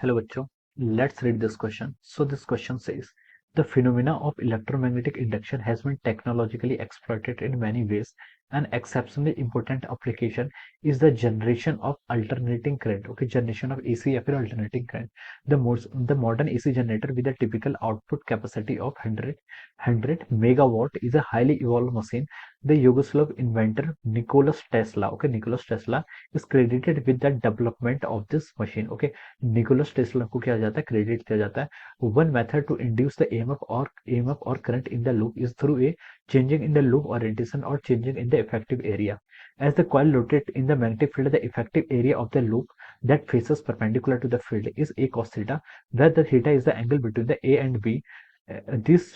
Hello बच्चों, let's read this question. So this question says, the phenomena of electromagnetic induction has been technologically exploited in many ways. An exceptionally important application is the generation of alternating current. Okay, generation of AC या फिर alternating current. The modern AC generator with a typical output capacity of 100 megawatt is a highly evolved machine. The Yugoslav inventor Nicholas Tesla, okay, Nicholas Tesla is credited with the development of this machine. Okay, Nicholas Tesla को क्या जाता है credit किया जाता है one method to induce the EMF और current in the loop is through a changing in the loop orientation or changing in the effective area. As the coil rotates in the magnetic field, the effective area of the loop that faces perpendicular to the field is A cos theta, where the theta is the angle between the A and B. This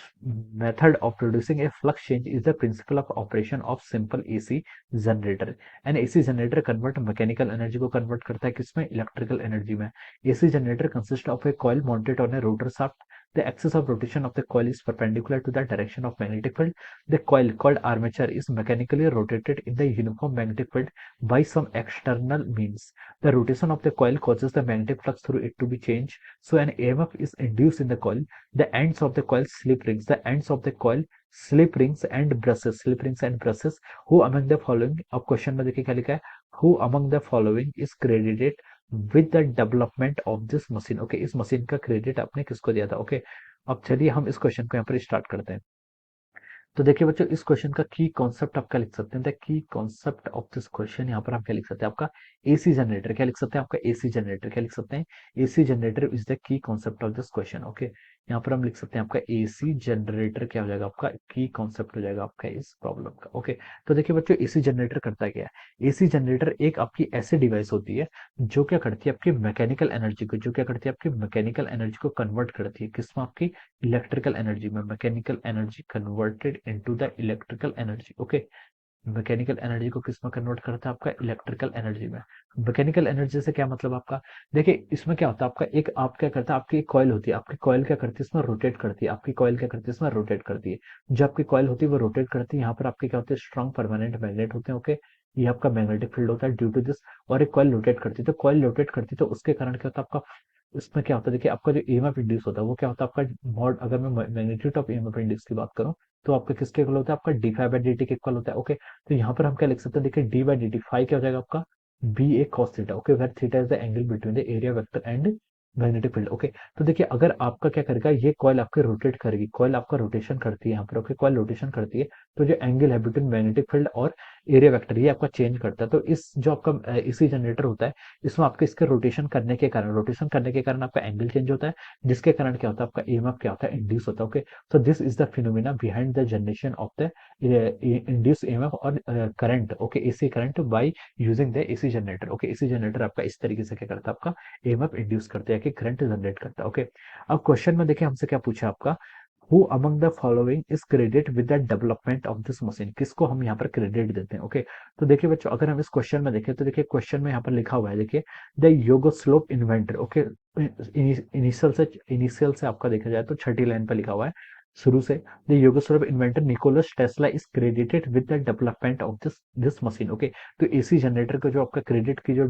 method of producing a flux change is the principle of operation of simple AC generator. An AC generator convert mechanical energy को convert करता है किसमें electrical energy में. AC generator consists of a coil mounted on a rotor shaft. The axis of rotation of the coil is perpendicular to the direction of magnetic field. The coil, called armature, is mechanically rotated in the uniform magnetic field by some external means. The rotation of the coil causes the magnetic flux through it to be changed, so an EMF is induced in the coil. The ends of the coil slip rings. The ends of the coil slip rings and brushes. Slip rings and brushes. Who among the following? अब question में देखिए क्या लिखा है. Who among the following is credited with the development of this machine? Okay, इस machine का credit आपने किसको दिया था? ओके, अब चलिए हम इस क्वेश्चन को यहाँ पर स्टार्ट करते हैं. तो देखिए बच्चों, इस क्वेश्चन का की कॉन्सेप्ट आप क्या लिख सकते हैं? The key concept of this question यहाँ पर हम क्या लिख सकते हैं? आपका एसी जनरेटर क्या लिख सकते हैं? आपका एसी जनरेटर क्या लिख सकते हैं? AC generator is the key concept of this question. Okay, यहाँ पर हम लिख सकते हैं आपका एसी जनरेटर क्या हो जाएगा? आपका की कॉन्सेप्ट हो जाएगा आपका इस प्रॉब्लम का. ओके, तो देखिए बच्चों, एसी जनरेटर करता क्या है? एसी जनरेटर एक आपकी ऐसी डिवाइस होती है जो क्या करती है? आपकी मैकेनिकल एनर्जी को, जो क्या करती है? आपकी मैकेनिकल एनर्जी को कन्वर्ट करती है किसमें? आपकी इलेक्ट्रिकल एनर्जी में. Mechanical energy converted into the electrical energy. Okay, mechanical energy को किसमें कन्वर्ट करता है? आपका इलेक्ट्रिकल एनर्जी में. मैकेनिकल एनर्जी से क्या मतलब आपका? देखिए इसमें क्या होता है आपका, एक आप क्या करता है, आपकी एक कॉइल होती है, आपकी कॉइल क्या करती है? इसमें रोटेट करती है. आपकी कॉइल क्या करती है? इसमें रोटेट करती है. जो आपकी कॉइल होती है वो रोटेट करती है. यहाँ पर आपके क्या होते हैं? स्ट्रॉन्ग परमानेंट मैग्नेट होते हैं. ओके, ये आपका मैग्नेटिक फील्ड होता है ड्यू टू दिस. और एक कॉइल रोटेट करती है, तो कॉइल रोटेट करती है तो उसके कारण क्या होता है? आपका इसमें क्या होता है? देखिए आपका जो ईएमएफ इंड्यूस होता है वो क्या होता है? आपका मॉड, अगर मैं मैग्नीट्यूड ऑफ ईएमएफ इंड्यूस की बात करूं तो आपका किसके इक्वल होता है? आपका D phi by D T के इक्वल होता है. ओके, तो यहाँ पर हम क्या लिख सकते हैं? देखिए D by D T phi क्या हो जाएगा आपका? B A cos theta. Okay, where theta is the angle between the area vector and magnetic field. Okay, तो देखिए अगर आपका क्या करेगा, ये कॉइल आपके रोटेट करेगी, कॉइल आपका रोटेशन करती है यहाँ पर. ओके, कॉइल रोटेशन करती है तो जो एंगल है बिटवीन मैग्नेटिक फील्ड और एरिया वेक्टर ये आपका चेंज करता है. तो इस जो आपका इसी जनरेटर होता है इसमें आपके इसके रोटेशन करने के कारण आपका एंगल चेंज होता है, जिसके कारण क्या होता है? आपका ईएमएफ क्या होता है? इंड्यूस होता है. Okay, so this is the phenomena behind the generation of the induced EMF और current. Okay, AC current by using the AC generator. Okay, AC generator आपका इस तरीके से क्या करता है? आपका EMF इंड्यूस करता है कि करंट जनरेट करता है. ओके, अब क्वेश्चन में देखिए हमसे क्या पूछा आपका, who among the following is credit with the development of this machine? किसको हम यहाँ पर क्रेडिट देते हैं? ओके, तो देखिए बच्चों, अगर हम इस क्वेश्चन में देखें तो देखिए क्वेश्चन में यहाँ पर लिखा हुआ है, देखिए the Yugoslav inventor. Okay, initial से आपका देखा जाए तो छठी लाइन पर लिखा हुआ है शुरू से, the Yugoslav inventor Nicholas Tesla is credited with the development of this machine. Okay, तो एसी जनरेटर को जो आपका क्रेडिट की जो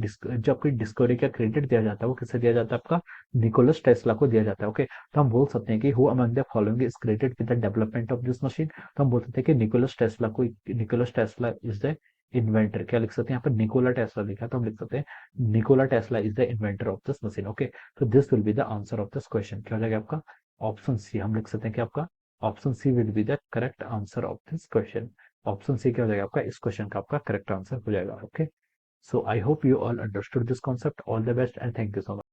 आपकी डिस्कवरी का क्रेडिट दिया जाता है वो किसे दिया जाता है? आपका निकोलस टेस्ला को दिया जाता है. ओके, तो हम बोल सकते हैं कि who among the following is credited with the development of this machine. तो हम बोल सकते हैं कि Nicholas Tesla is the inventor. क्या लिख सकते हैं? यहाँ पर निकोला टेस्ला लिखा है तो हम लिख सकते हैं Nikola Tesla is the inventor of this machine. Okay, तो this will be the answer of this question. क्या हो जाएगा आपका? Option C. हम लिख सकते हैं कि आपका option C will be the correct answer of this question. Option C क्या हो जाएगा आपका? इस क्वेश्चन का आपका करेक्ट आंसर हो जाएगा. Okay, so I hope you all understood this concept. All the best and thank you so much.